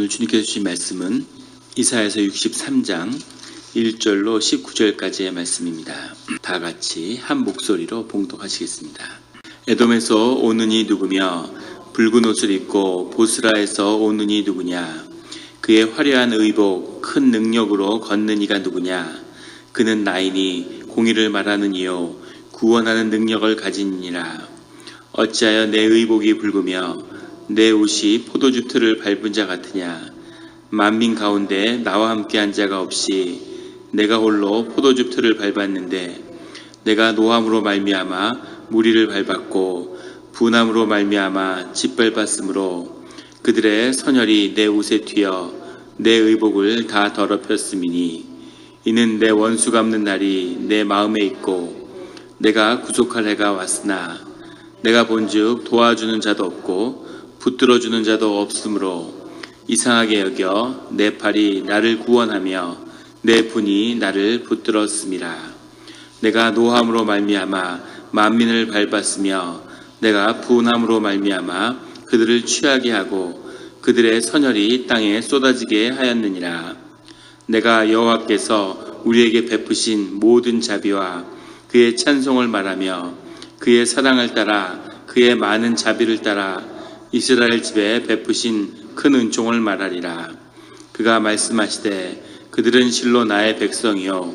오늘 주님께서 주신 말씀은 이사야서 63장 1절로 19절까지의 말씀입니다. 다 같이 한 목소리로 봉독하시겠습니다. 에돔에서 오는 이 누구며 붉은 옷을 입고 보스라에서 오는 이 누구냐. 그의 화려한 의복 큰 능력으로 걷는 이가 누구냐. 그는 나이니 공의를 말하는 이요 구원하는 능력을 가진 이니라. 어찌하여 내 의복이 붉으며 내 옷이 포도주 틀을 밟은 자 같으냐. 만민 가운데 나와 함께한 자가 없이 내가 홀로 포도주 틀을 밟았는데 내가 노함으로 말미암아 무리를 밟았고 분함으로 말미암아 짓밟았으므로 그들의 선혈이 내 옷에 튀어 내 의복을 다 더럽혔음이니 이는 내 원수 갚는 날이 내 마음에 있고 내가 구속할 해가 왔으나 내가 본즉 도와주는 자도 없고 붙들어주는 자도 없으므로 이상하게 여겨 내 팔이 나를 구원하며 내 분이 나를 붙들었음이라. 내가 노함으로 말미암아 만민을 밟았으며 내가 분함으로 말미암아 그들을 취하게 하고 그들의 선혈이 땅에 쏟아지게 하였느니라. 내가 여호와께서 우리에게 베푸신 모든 자비와 그의 찬송을 말하며 그의 사랑을 따라 그의 많은 자비를 따라 이스라엘 집에 베푸신 큰 은총을 말하리라. 그가 말씀하시되 그들은 실로 나의 백성이요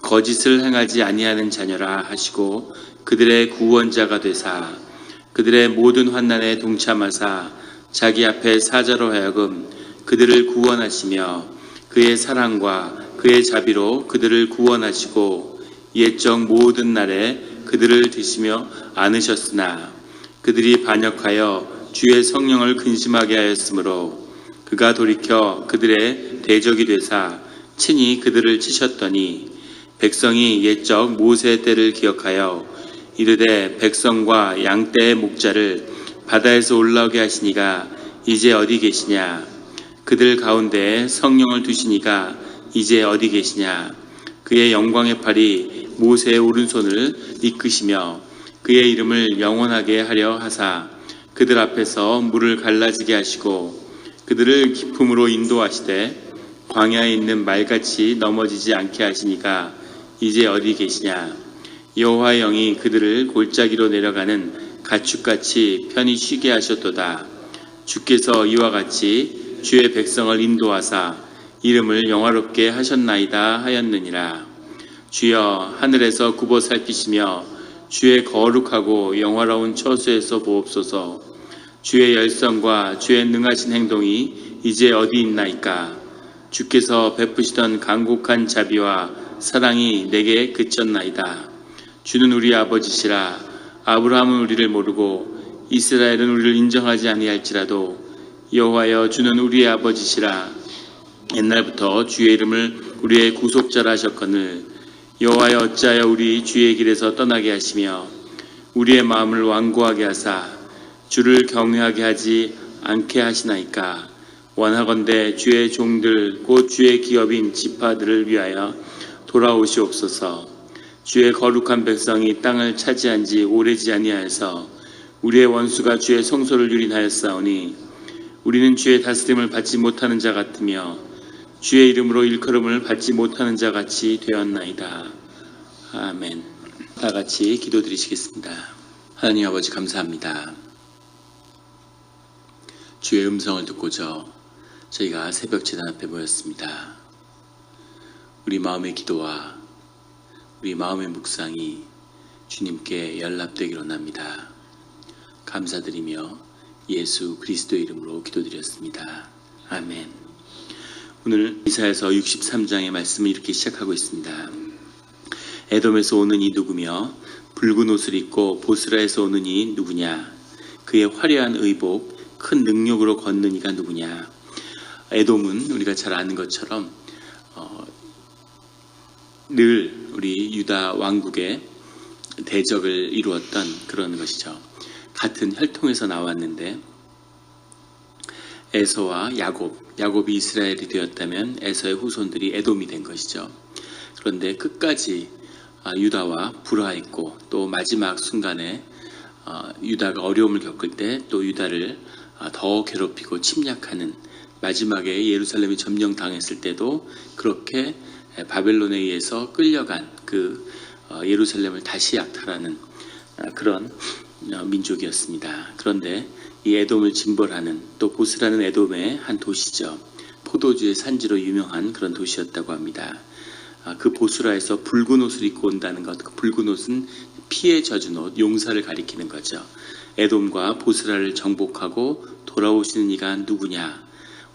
거짓을 행하지 아니하는 자녀라 하시고 그들의 구원자가 되사 그들의 모든 환난에 동참하사 자기 앞에 사자로 하여금 그들을 구원하시며 그의 사랑과 그의 자비로 그들을 구원하시고 옛적 모든 날에 그들을 드시며 안으셨으나 그들이 반역하여 주의 성령을 근심하게 하였으므로 그가 돌이켜 그들의 대적이 되사 친히 그들을 치셨더니 백성이 옛적 모세 때를 기억하여 이르되 백성과 양떼의 목자를 바다에서 올라오게 하시니가 이제 어디 계시냐. 그들 가운데 성령을 두시니가 이제 어디 계시냐. 그의 영광의 팔이 모세의 오른손을 이끄시며 그의 이름을 영원하게 하려 하사 그들 앞에서 물을 갈라지게 하시고 그들을 깊음으로 인도하시되 광야에 있는 말같이 넘어지지 않게 하시니까 이제 어디 계시냐. 여호와의 영이 그들을 골짜기로 내려가는 가축같이 편히 쉬게 하셨도다. 주께서 이와 같이 주의 백성을 인도하사 이름을 영화롭게 하셨나이다 하였느니라. 주여 하늘에서 굽어 살피시며 주의 거룩하고 영화로운 처소에서 보옵소서. 주의 열성과 주의 능하신 행동이 이제 어디 있나이까. 주께서 베푸시던 간곡한 자비와 사랑이 내게 그쳤나이다. 주는 우리 아버지시라. 아브라함은 우리를 모르고 이스라엘은 우리를 인정하지 아니할지라도 여호와여 주는 우리의 아버지시라. 옛날부터 주의 이름을 우리의 구속자라 하셨거늘 여호와여 어찌하여 우리 주의 길에서 떠나게 하시며 우리의 마음을 완고하게 하사 주를 경외하게 하지 않게 하시나이까. 원하건대 주의 종들 곧 주의 기업인 지파들을 위하여 돌아오시옵소서. 주의 거룩한 백성이 땅을 차지한 지 오래지 아니하여서 우리의 원수가 주의 성소를 유린하였사오니 우리는 주의 다스림을 받지 못하는 자 같으며 주의 이름으로 일컬음을 받지 못하는 자 같이 되었나이다. 아멘. 다 같이 기도드리시겠습니다. 하나님 아버지 감사합니다. 주의 음성을 듣고자 저희가 새벽 제단 앞에 모였습니다. 우리 마음의 기도와 우리 마음의 묵상이 주님께 연락되기로 합니다. 감사드리며 예수 그리스도의 이름으로 기도드렸습니다. 아멘. 오늘 이사야서 63장의 말씀을 이렇게 시작하고 있습니다. 에돔에서 오는 이 누구며 붉은 옷을 입고 보스라에서 오는 이 누구냐. 그의 화려한 의복 큰 능력으로 걷는 이가 누구냐. 에돔은 우리가 잘 아는 것처럼 늘 우리 유다 왕국의 대적을 이루었던 그런 것이죠. 같은 혈통에서 나왔는데 에서와 야곱이 이스라엘이 되었다면 에서의 후손들이 에돔이 된 것이죠. 그런데 끝까지 유다와 불화했고 또 마지막 순간에 유다가 어려움을 겪을 때 또 유다를 더 괴롭히고 침략하는 마지막에 예루살렘이 점령당했을 때도 그렇게 바벨론에 의해서 끌려간 그 예루살렘을 다시 약탈하는 그런 민족이었습니다. 그런데 이 에돔을 징벌하는, 또 보스라는 에돔의 한 도시죠. 포도주의 산지로 유명한 그런 도시였다고 합니다. 그 보스라에서 붉은 옷을 입고 온다는 것, 그 붉은 옷은 피에 젖은 옷, 용사를 가리키는 거죠. 에돔과 보스라를 정복하고 돌아오시는 이가 누구냐?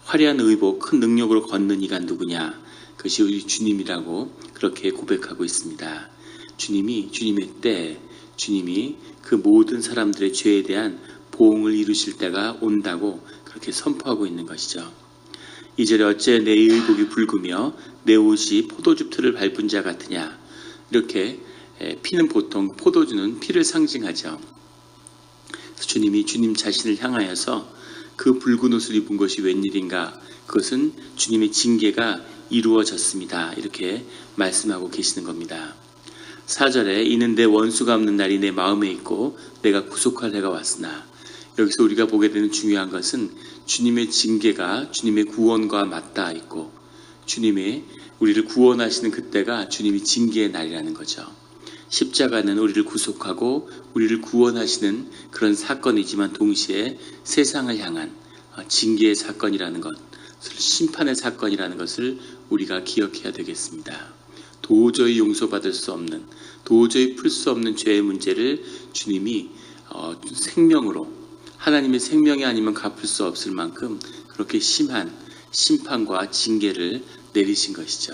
화려한 의복, 큰 능력으로 걷는 이가 누구냐? 그것이 우리 주님이라고 그렇게 고백하고 있습니다. 주님의 때, 주님이 그 모든 사람들의 죄에 대한 보응을 이루실 때가 온다고 그렇게 선포하고 있는 것이죠. 2절에 어째 내 의복이 붉으며 내 옷이 포도주 틀을 밟은 자 같으냐. 이렇게 피는 보통 포도주는 피를 상징하죠. 주님이 주님 자신을 향하여서 그 붉은 옷을 입은 것이 웬일인가. 그것은 주님의 징계가 이루어졌습니다. 이렇게 말씀하고 계시는 겁니다. 4절에 이는 내 원수가 없는 날이 내 마음에 있고 내가 구속할 해가 왔으나. 여기서 우리가 보게 되는 중요한 것은 주님의 징계가 주님의 구원과 맞닿아 있고 주님의 우리를 구원하시는 그때가 주님이 징계의 날이라는 거죠. 십자가는 우리를 구속하고 우리를 구원하시는 그런 사건이지만 동시에 세상을 향한 징계의 사건이라는 것, 심판의 사건이라는 것을 우리가 기억해야 되겠습니다. 도저히 용서받을 수 없는, 도저히 풀 수 없는 죄의 문제를 주님이 생명으로, 하나님의 생명이 아니면 갚을 수 없을 만큼 그렇게 심한 심판과 징계를 내리신 것이죠.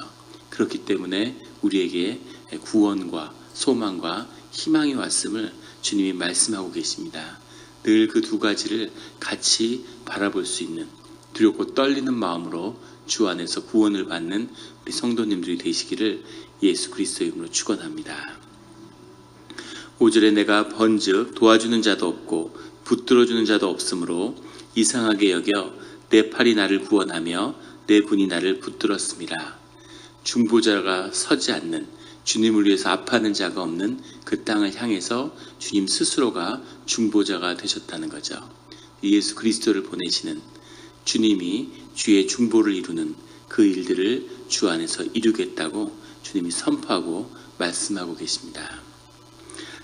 그렇기 때문에 우리에게 구원과 소망과 희망이 왔음을 주님이 말씀하고 계십니다. 늘 그 두 가지를 같이 바라볼 수 있는 두렵고 떨리는 마음으로 주 안에서 구원을 받는 우리 성도님들이 되시기를 예수 그리스도의 이름으로 축원합니다. 5절에 내가 번즉 도와주는 자도 없고 붙들어주는 자도 없으므로 이상하게 여겨 내 팔이 나를 구원하며 내 군이 나를 붙들었습니다. 중보자가 서지 않는, 주님을 위해서 아파하는 자가 없는 그 땅을 향해서 주님 스스로가 중보자가 되셨다는 거죠. 예수 그리스도를 보내시는 주님이 주의 중보를 이루는 그 일들을 주 안에서 이루겠다고 주님이 선포하고 말씀하고 계십니다.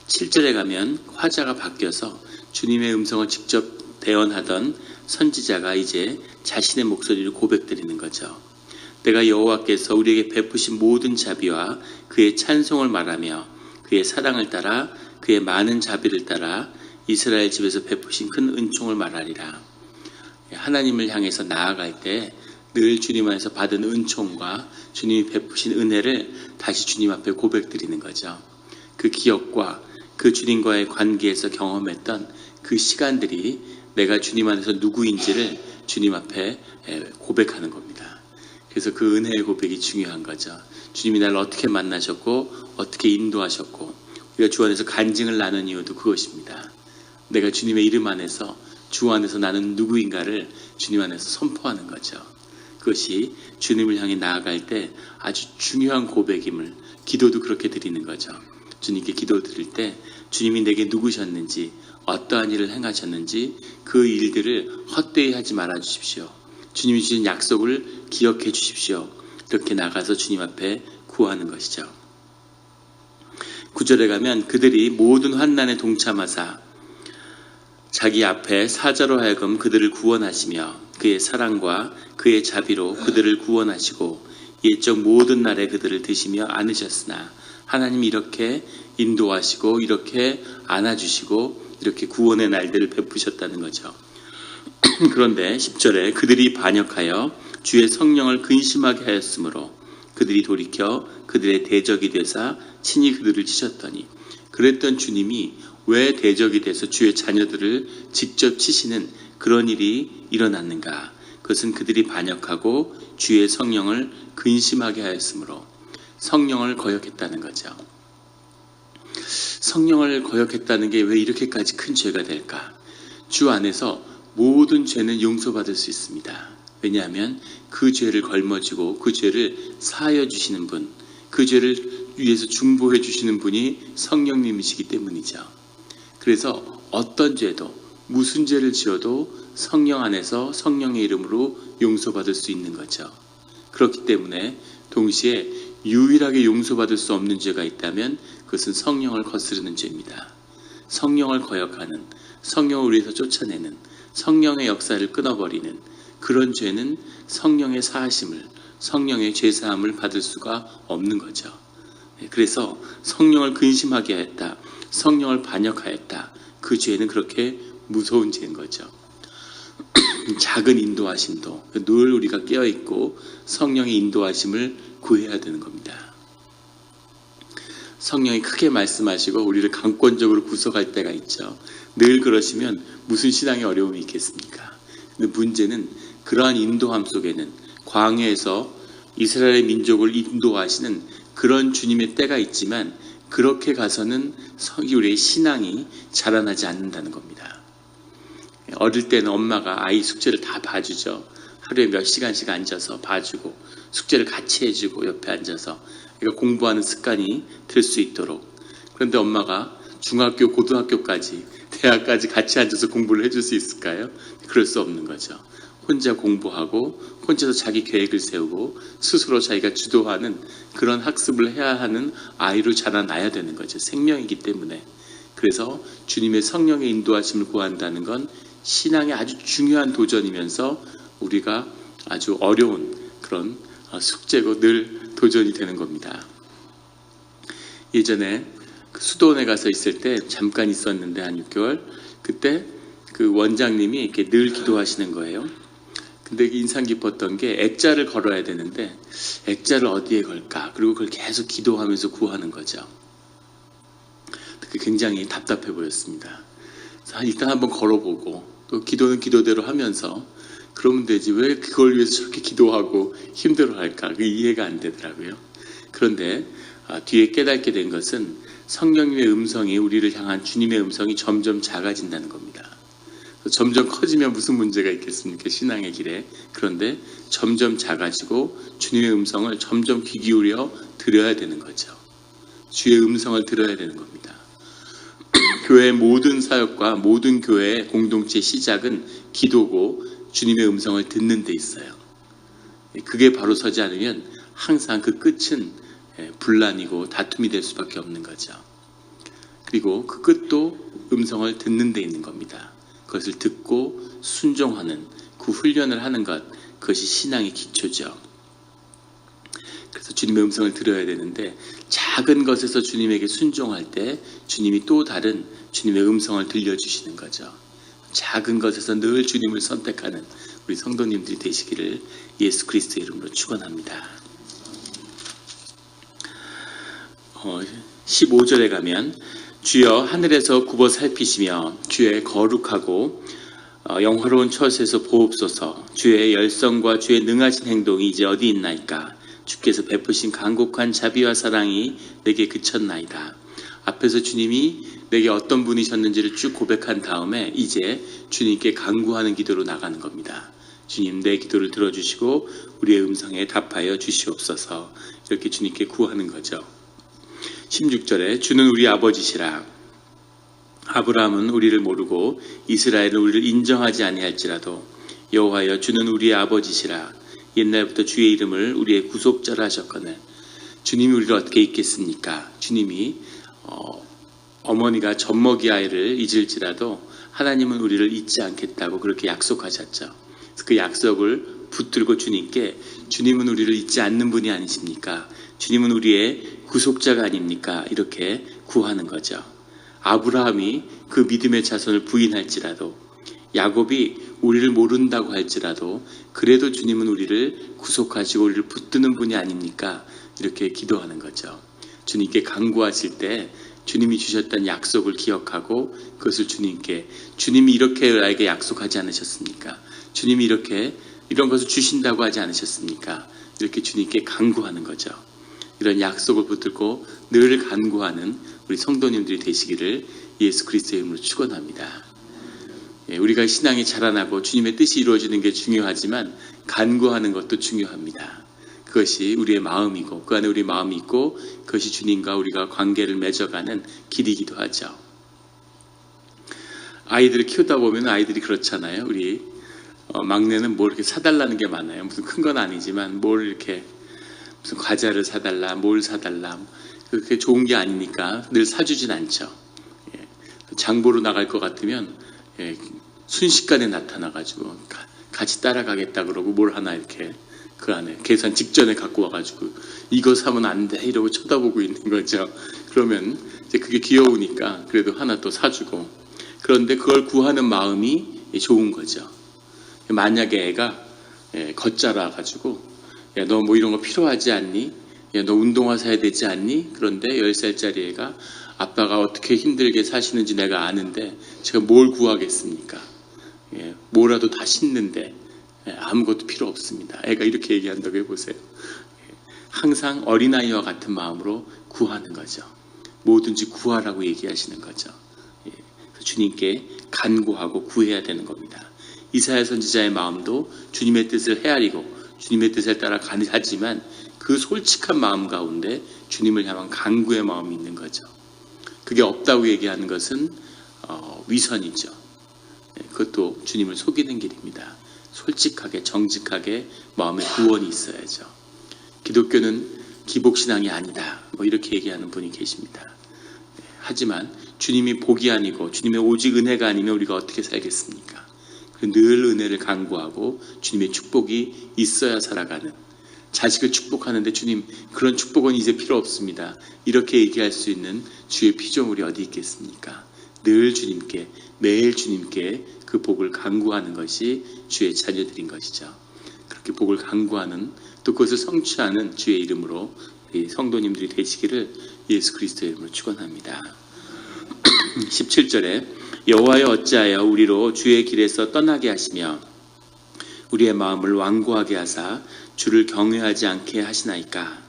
7절에 가면 화자가 바뀌어서 주님의 음성을 직접 대언하던 선지자가 이제 자신의 목소리를 고백드리는 거죠. 내가 여호와께서 우리에게 베푸신 모든 자비와 그의 찬송을 말하며 그의 사랑을 따라 그의 많은 자비를 따라 이스라엘 집에서 베푸신 큰 은총을 말하리라. 하나님을 향해서 나아갈 때 늘 주님 안에서 받은 은총과 주님이 베푸신 은혜를 다시 주님 앞에 고백드리는 거죠. 그 기억과 그 주님과의 관계에서 경험했던 그 시간들이 내가 주님 안에서 누구인지를 주님 앞에 고백하는 겁니다. 그래서 그 은혜의 고백이 중요한 거죠. 주님이 나를 어떻게 만나셨고 어떻게 인도하셨고 우리가 주 안에서 간증을 나눈 이유도 그것입니다. 내가 주님의 이름 안에서 주 안에서 나는 누구인가를 주님 안에서 선포하는 거죠. 그것이 주님을 향해 나아갈 때 아주 중요한 고백임을 기도도 그렇게 드리는 거죠. 주님께 기도 드릴 때 주님이 내게 누구셨는지 어떠한 일을 행하셨는지 그 일들을 헛되이 하지 말아 주십시오. 주님이 주신 약속을 기억해 주십시오. 이렇게 나가서 주님 앞에 구하는 것이죠. 9절에 가면 그들이 모든 환난에 동참하사 자기 앞에 사자로 하여금 그들을 구원하시며 그의 사랑과 그의 자비로 그들을 구원하시고 옛적 모든 날에 그들을 드시며 안으셨으나 하나님이 이렇게 인도하시고 이렇게 안아주시고 이렇게 구원의 날들을 베푸셨다는 거죠. 그런데 10절에 그들이 반역하여 주의 성령을 근심하게 하였으므로 그들이 돌이켜 그들의 대적이 되사 친히 그들을 치셨더니, 그랬던 주님이 왜 대적이 돼서 주의 자녀들을 직접 치시는 그런 일이 일어났는가? 그것은 그들이 반역하고 주의 성령을 근심하게 하였으므로 성령을 거역했다는 거죠. 성령을 거역했다는 게 왜 이렇게까지 큰 죄가 될까? 주 안에서 모든 죄는 용서받을 수 있습니다. 왜냐하면 그 죄를 걸머지고 그 죄를 사하여 주시는 분, 그 죄를 위해서 중보해 주시는 분이 성령님이시기 때문이죠. 그래서 어떤 죄도 무슨 죄를 지어도 성령 안에서 성령의 이름으로 용서받을 수 있는 거죠. 그렇기 때문에 동시에 유일하게 용서받을 수 없는 죄가 있다면 그것은 성령을 거스르는 죄입니다. 성령을 거역하는, 성령을 위해서 쫓아내는, 성령의 역사를 끊어버리는 그런 죄는 성령의 사하심을, 성령의 죄사함을 받을 수가 없는 거죠. 그래서 성령을 근심하게 하였다, 성령을 반역하였다, 그 죄는 그렇게 무서운 죄인 거죠. 작은 인도하심도 늘 우리가 깨어있고 성령의 인도하심을 구해야 되는 겁니다. 성령이 크게 말씀하시고 우리를 강권적으로 구속할 때가 있죠. 늘 그러시면 무슨 신앙의 어려움이 있겠습니까? 근데 문제는 그러한 인도함 속에는 광야에서 이스라엘의 민족을 인도하시는 그런 주님의 때가 있지만 그렇게 가서는 우리의 신앙이 자라나지 않는다는 겁니다. 어릴 때는 엄마가 아이 숙제를 다 봐주죠. 하루에 몇 시간씩 앉아서 봐주고 숙제를 같이 해주고 옆에 앉아서 공부하는 습관이 들 수 있도록. 그런데 엄마가 중학교, 고등학교까지, 대학까지 같이 앉아서 공부를 해줄 수 있을까요? 그럴 수 없는 거죠. 혼자 공부하고 혼자서 자기 계획을 세우고 스스로 자기가 주도하는 그런 학습을 해야 하는 아이로 자라나야 되는 거죠. 생명이기 때문에. 그래서 주님의 성령의 인도하심을 구한다는 건 신앙의 아주 중요한 도전이면서 우리가 아주 어려운 그런 숙제고 늘 도전이 되는 겁니다. 예전에 수도원에 가서 있을 때 잠깐 있었는데 한 6개월, 그때 그 원장님이 이렇게 늘 기도하시는 거예요. 근데 인상 깊었던 게 액자를 걸어야 되는데 액자를 어디에 걸까? 그리고 그걸 계속 기도하면서 구하는 거죠. 그게 굉장히 답답해 보였습니다. 일단 한번 걸어보고 또 기도는 기도대로 하면서 그러면 되지 왜 그걸 위해서 저렇게 기도하고 힘들어할까? 그게 이해가 안 되더라고요. 그런데 뒤에 깨닫게 된 것은 성령님의 음성이 우리를 향한 주님의 음성이 점점 작아진다는 겁니다. 점점 커지면 무슨 문제가 있겠습니까? 신앙의 길에. 그런데 점점 작아지고 주님의 음성을 점점 귀 기울여 들어야 되는 거죠. 주의 음성을 들어야 되는 겁니다. 교회의 모든 사역과 모든 교회의 공동체의 시작은 기도고 주님의 음성을 듣는 데 있어요. 그게 바로 서지 않으면 항상 그 끝은 분란이고 다툼이 될 수밖에 없는 거죠. 그리고 그 끝도 음성을 듣는 데 있는 겁니다. 그것을 듣고 순종하는 그 훈련을 하는 것, 그것이 신앙의 기초죠. 그래서 주님의 음성을 들어야 되는데 작은 것에서 주님에게 순종할 때 주님이 또 다른 주님의 음성을 들려주시는 거죠. 작은 것에서 늘 주님을 선택하는 우리 성도님들이 되시기를 예수 그리스도의 이름으로 축원합니다. 15절에 가면 주여 하늘에서 굽어 살피시며 주의 거룩하고 영화로운 처소에서 보옵소서. 주의 열성과 주의 능하신 행동이 이제 어디 있나이까? 주께서 베푸신 간곡한 자비와 사랑이 내게 그쳤나이다. 앞에서 주님이 내게 어떤 분이셨는지를 쭉 고백한 다음에 이제 주님께 간구하는 기도로 나가는 겁니다. 주님, 내 기도를 들어주시고 우리의 음성에 답하여 주시옵소서. 이렇게 주님께 구하는 거죠. 16절에 주는 우리 아버지시라. 아브라함은 우리를 모르고 이스라엘은 우리를 인정하지 아니할지라도 여호와여 주는 우리의 아버지시라. 옛날부터 주의 이름을 우리의 구속자라 하셨거늘. 주님이 우리를 어떻게 잊겠습니까? 주님이 어머니가 젖먹이 아이를 잊을지라도 하나님은 우리를 잊지 않겠다고 그렇게 약속하셨죠. 그 약속을 붙들고 주님께 주님은 우리를 잊지 않는 분이 아니십니까? 주님은 우리의 구속자가 아닙니까? 이렇게 구하는 거죠. 아브라함이 그 믿음의 자손을 부인할지라도 야곱이 우리를 모른다고 할지라도 그래도 주님은 우리를 구속하시고 우리를 붙드는 분이 아닙니까? 이렇게 기도하는 거죠. 주님께 간구하실 때 주님이 주셨던 약속을 기억하고 그것을 주님께 주님이 이렇게 나에게 약속하지 않으셨습니까? 주님이 이런 것을 주신다고 하지 않으셨습니까? 이렇게 주님께 간구하는 거죠. 이런 약속을 붙들고 늘 간구하는 우리 성도님들이 되시기를 예수 그리스도의 이름으로 축원합니다. 우리가 신앙이 자라나고 주님의 뜻이 이루어지는 게 중요하지만 간구하는 것도 중요합니다. 그것이 우리의 마음이고 그 안에 우리 마음이 있고 그것이 주님과 우리가 관계를 맺어가는 길이기도 하죠. 아이들을 키우다 보면 아이들이 그렇잖아요. 우리 막내는 뭘 이렇게 사달라는 게 많아요. 무슨 큰 건 아니지만 뭘 이렇게 무슨 과자를 사달라, 뭘 사달라, 그렇게 좋은 게 아니니까 늘 사주진 않죠. 예. 장보러 나갈 것 같으면 순식간에 나타나가지고 같이 따라가겠다 그러고 뭘 하나 이렇게 그 안에 계산 직전에 갖고 와가지고 이거 사면 안 돼 이러고 쳐다보고 있는 거죠. 그러면 이제 그게 귀여우니까 그래도 하나 또 사주고, 그런데 그걸 구하는 마음이 좋은 거죠. 만약에 애가 겉자라 가지고 야, 너 뭐 이런 거 필요하지 않니? 야, 너 운동화 사야 되지 않니? 그런데 10살짜리 애가 아빠가 어떻게 힘들게 사시는지 내가 아는데 제가 뭘 구하겠습니까? 뭐라도 다 신는데 아무것도 필요 없습니다. 애가 이렇게 얘기한다고 해보세요. 항상 어린아이와 같은 마음으로 구하는 거죠. 뭐든지 구하라고 얘기하시는 거죠. 주님께 간구하고 구해야 되는 겁니다. 이사야 선지자의 마음도 주님의 뜻을 헤아리고 주님의 뜻에 따라 가지만 그 솔직한 마음 가운데 주님을 향한 간구의 마음이 있는 거죠. 그게 없다고 얘기하는 것은 위선이죠. 그것도 주님을 속이는 길입니다. 솔직하게 정직하게 마음에 구원이 있어야죠. 기독교는 기복신앙이 아니다 뭐 이렇게 얘기하는 분이 계십니다. 하지만 주님이 복이 아니고 주님의 오직 은혜가 아니면 우리가 어떻게 살겠습니까? 늘 은혜를 간구하고 주님의 축복이 있어야 살아가는, 자식을 축복하는데 주님 그런 축복은 이제 필요 없습니다 이렇게 얘기할 수 있는 주의 피조물이 어디 있겠습니까? 늘 주님께, 매일 주님께 그 복을 간구하는 것이 주의 자녀들인 것이죠. 그렇게 복을 간구하는, 또 그것을 성취하는 주의 이름으로 성도님들이 되시기를 예수 그리스도의 이름으로 축원합니다. 17절에 여호와여 어찌하여 우리로 주의 길에서 떠나게 하시며 우리의 마음을 완고하게 하사 주를 경외하지 않게 하시나이까?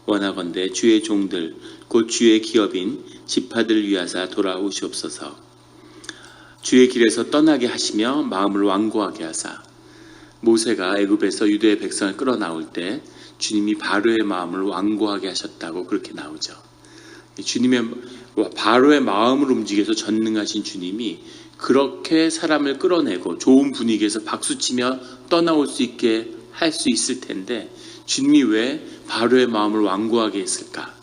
원하건대 주의 종들 곧 주의 기업인 지파들을 위하사 돌아오시옵소서. 주의 길에서 떠나게 하시며 마음을 완고하게 하사, 모세가 애굽에서 유대의 백성을 끌어나올 때 주님이 바로의 마음을 완고하게 하셨다고 그렇게 나오죠. 주님의 바로의 마음을 움직여서 전능하신 주님이 그렇게 사람을 끌어내고 좋은 분위기에서 박수치며 떠나올 수 있게 할 수 있을 텐데 주님이 왜 바로의 마음을 완고하게 했을까?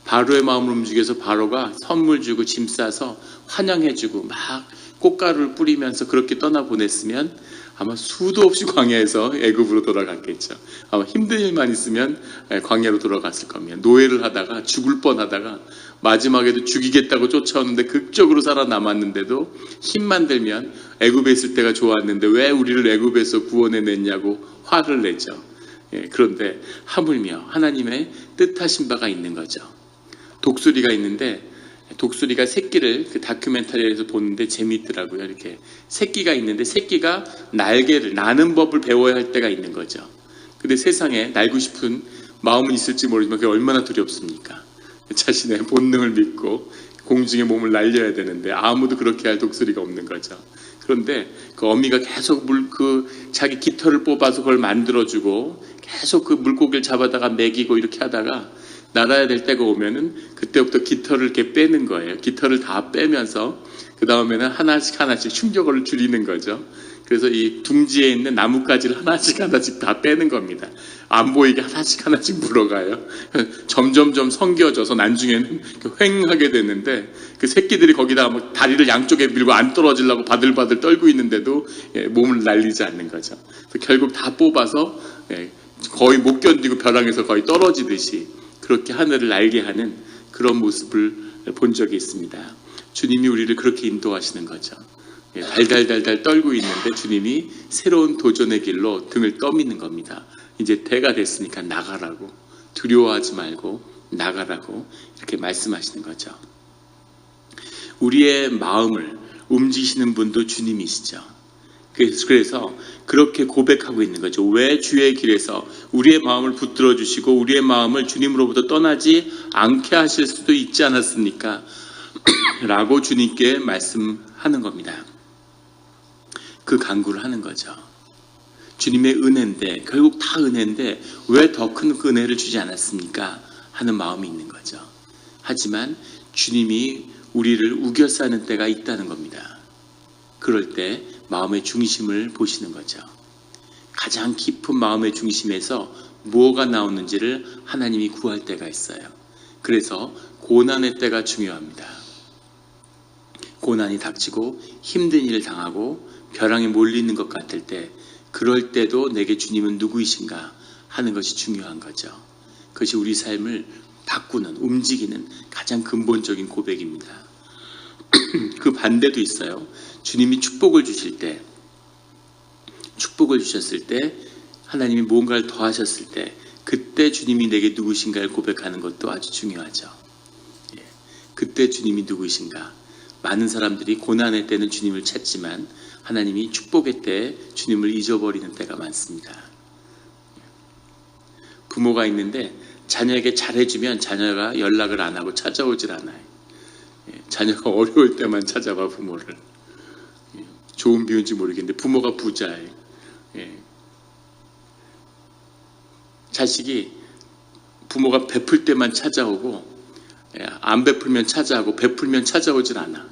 바로의 마음을 움직여서 바로가 선물 주고 짐 싸서 환영해주고 막 꽃가루를 뿌리면서 그렇게 떠나보냈으면 아마 수도 없이 광야에서 애굽으로 돌아갔겠죠. 아마 힘든 일만 있으면 광야로 돌아갔을 겁니다. 노예를 하다가 죽을 뻔하다가 마지막에도 죽이겠다고 쫓아오는데 극적으로 살아남았는데도 힘만 들면 애굽에 있을 때가 좋았는데 왜 우리를 애굽에서 구원해냈냐고 화를 내죠. 그런데 하물며 하나님의 뜻하신 바가 있는 거죠. 독수리가 있는데 독수리가 새끼를 그 다큐멘터리에서 보는데 재미있더라고요. 이렇게 새끼가 있는데 새끼가 날개를 나는 법을 배워야 할 때가 있는 거죠. 근데 세상에 날고 싶은 마음은 있을지 모르지만 그게 얼마나 두렵습니까? 자신의 본능을 믿고 공중에 몸을 날려야 되는데 아무도 그렇게 할 독수리가 없는 거죠. 그런데 그 어미가 계속 자기 깃털을 뽑아서 그걸 만들어주고 계속 그 물고기를 잡아다가 먹이고 이렇게 하다가 날아야 될 때가 오면은 그때부터 깃털을 이렇게 빼는 거예요. 깃털을 다 빼면서 그 다음에는 하나씩 충격을 줄이는 거죠. 그래서 이 둥지에 있는 나뭇가지를 하나씩 다 빼는 겁니다. 안 보이게 하나씩 물어가요. 점점점 성겨져서 나중에는 휑하게 되는데 그 새끼들이 거기다가 막 다리를 양쪽에 밀고 안 떨어지려고 바들바들 떨고 있는데도 몸을 날리지 않는 거죠. 결국 다 뽑아서 거의 못 견디고 벼랑에서 거의 떨어지듯이 그렇게 하늘을 날게 하는 그런 모습을 본 적이 있습니다. 주님이 우리를 그렇게 인도하시는 거죠. 달달달달 떨고 있는데 주님이 새로운 도전의 길로 등을 떠미는 겁니다. 이제 때가 됐으니까 나가라고, 두려워하지 말고 나가라고 이렇게 말씀하시는 거죠. 우리의 마음을 움직이시는 분도 주님이시죠. 그래서 그렇게 고백하고 있는 거죠. 왜 주의 길에서 우리의 마음을 붙들어 주시고 우리의 마음을 주님으로부터 떠나지 않게 하실 수도 있지 않았습니까? 라고 주님께 말씀하는 겁니다. 그 간구를 하는 거죠. 주님의 은혜인데, 결국 다 은혜인데 왜 더 큰 은혜를 주지 않았습니까? 하는 마음이 있는 거죠. 하지만 주님이 우리를 우겨싸는 때가 있다는 겁니다. 그럴 때 마음의 중심을 보시는 거죠. 가장 깊은 마음의 중심에서 무엇가 나오는지를 하나님이 구할 때가 있어요. 그래서 고난의 때가 중요합니다. 고난이 닥치고 힘든 일을 당하고 벼랑에 몰리는 것 같을 때, 그럴 때도 내게 주님은 누구이신가 하는 것이 중요한 거죠. 그것이 우리 삶을 바꾸는, 움직이는 가장 근본적인 고백입니다. 그 반대도 있어요. 주님이 축복을 주실 때, 축복을 주셨을 때, 하나님이 무언가를 더하셨을 때, 그때 주님이 내게 누구신가를 고백하는 것도 아주 중요하죠. 그때 주님이 누구이신가. 많은 사람들이 고난의 때는 주님을 찾지만 하나님이 축복의 때 주님을 잊어버리는 때가 많습니다. 부모가 있는데 자녀에게 잘해주면 자녀가 연락을 안 하고 찾아오질 않아요. 자녀가 어려울 때만 찾아봐 부모를. 좋은 비유인지 모르겠는데 부모가 부자예요. 자식이 부모가 베풀 때만 찾아오고 안 베풀면 찾아오고 베풀면 찾아오질 않아.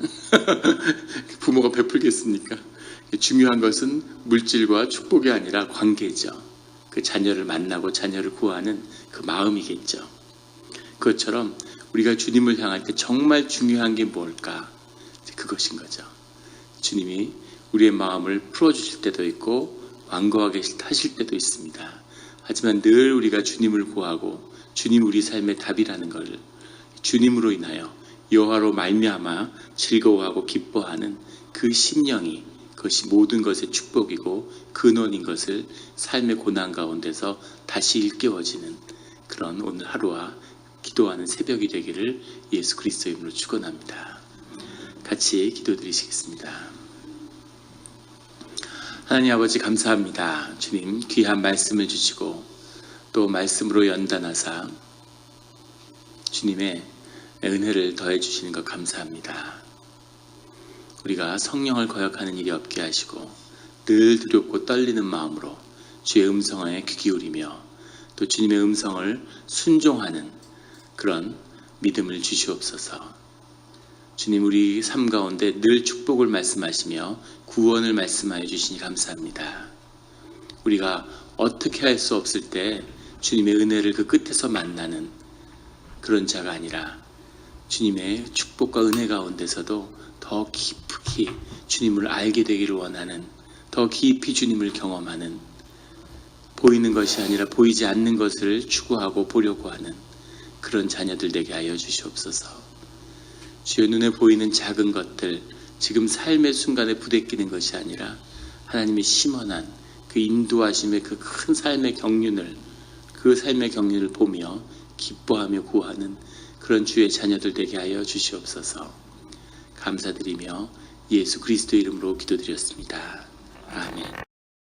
부모가 베풀겠습니까? 중요한 것은 물질과 축복이 아니라 관계죠. 그 자녀를 만나고 자녀를 구하는 그 마음이겠죠. 그것처럼 우리가 주님을 향할 때 정말 중요한 게 뭘까? 그것인 거죠. 주님이 우리의 마음을 풀어주실 때도 있고 완고하게 하실 때도 있습니다. 하지만 늘 우리가 주님을 구하고 주님 우리 삶의 답이라는 걸 주님으로 인하여 여호와로 말미암아 즐거워하고 기뻐하는 그 심령이, 그것이 모든 것의 축복이고 근원인 것을 삶의 고난 가운데서 다시 일깨워지는 그런 오늘 하루와 기도하는 새벽이 되기를 예수 그리스도의 이름으로 축원합니다. 같이 기도드리시겠습니다. 하나님 아버지 감사합니다. 주님 귀한 말씀을 주시고 또 말씀으로 연단하사 주님의 은혜를 더해 주시는 것 감사합니다. 우리가 성령을 거역하는 일이 없게 하시고 늘 두렵고 떨리는 마음으로 주의 음성에 귀 기울이며 또 주님의 음성을 순종하는 그런 믿음을 주시옵소서. 주님 우리 삶 가운데 늘 축복을 말씀하시며 구원을 말씀하여 주시니 감사합니다. 우리가 어떻게 할 수 없을 때 주님의 은혜를 그 끝에서 만나는 그런 자가 아니라 주님의 축복과 은혜 가운데서도 더 깊이 주님을 알게 되기를 원하는, 더 깊이 주님을 경험하는, 보이는 것이 아니라 보이지 않는 것을 추구하고 보려고 하는 그런 자녀들 되게 하여 주시옵소서. 주여 눈에 보이는 작은 것들, 지금 삶의 순간에 부대끼는 것이 아니라 하나님의 심원한 그 인도하심의 그 큰 삶의 경륜을, 그 삶의 경륜을 보며 기뻐하며 구하는 그런 주의 자녀들 되게 하여 주시옵소서. 감사드리며 예수 그리스도의 이름으로 기도드렸습니다. 아멘.